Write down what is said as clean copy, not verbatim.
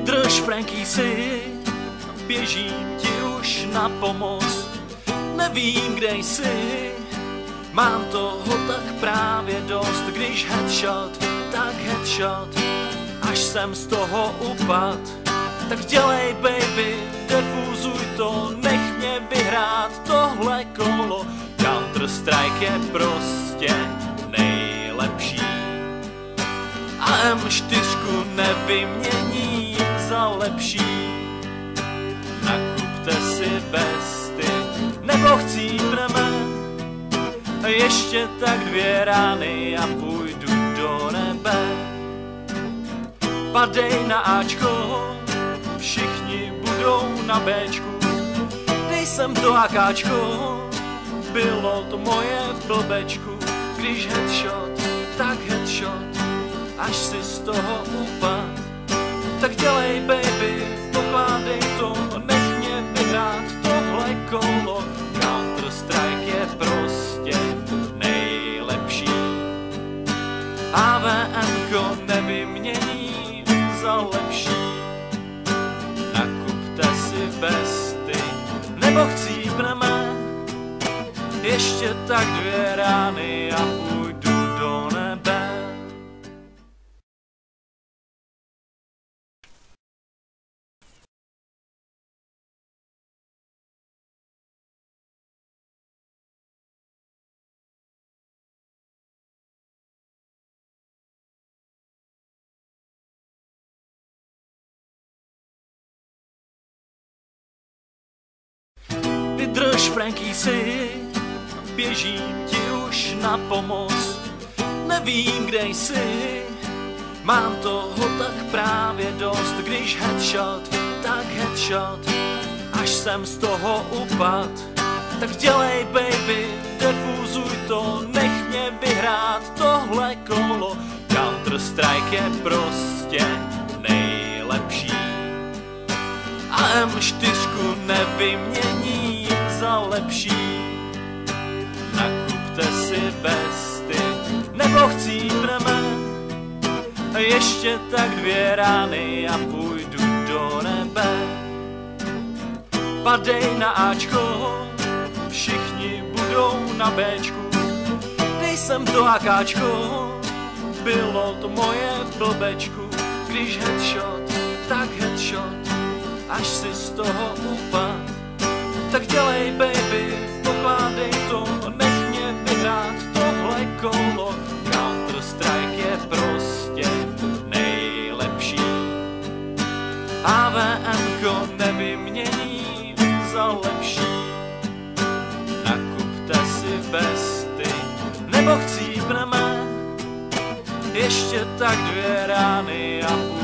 Vydrž, Franky, si, běžím ti už na pomoc. Nevím, kde jsi, mám toho tak právě dost. Když headshot, tak headshot, až jsem z toho upad. Tak dělej, baby, defuzuj to, nech mě vyhrát tohle kolo. Counter-Strike je prostě nejlepší a M4 nevyměním za lepší. Nakupte si vesty nebo chcípneme ještě tak 2 rány a půjdu do nebe. Padej na Ačko, všichni budou na Bčku. Nejsem to AKčko, bylo to moje blbečku. Když headshot, tak headshot, až si z toho upad. Tak dělej, baby, pokládej to, nech mě vyhrát tohle kolo. Counter-Strike je prostě nejlepší. AVMko nevymění za lepší. Nakupte si vesty nebo chcípneme ještě tak 2 rány a půjdu do nebe. Vydrž, Franky, si, běžím ti už na pomoc. Nevím, kde jsi, mám toho tak právě dost. Když headshot, tak headshot, až jsem z toho upad. Tak dělej, baby, defuzuj to, nech mě vyhrát tohle kolo. Counter-Strike je prostě nejlepší a M4 nevyměním za lepší. Nakupte si vesty nebo chcípneme ještě tak 2 rány a půjdu do nebe. Padej na Ačko, všichni budou na Bčku. Nejsem to AKčko, bylo to moje blbečku. Když headshot, tak headshot, až si z toho upad. Tak dělej, baby, pokládej to, nech mě vyhrát tohle kolo. Counter-Strike je prostě nejlepší. AVMko nevymění za lepší. Nakupte si vesty nebo chcípneme ještě tak 2 rány a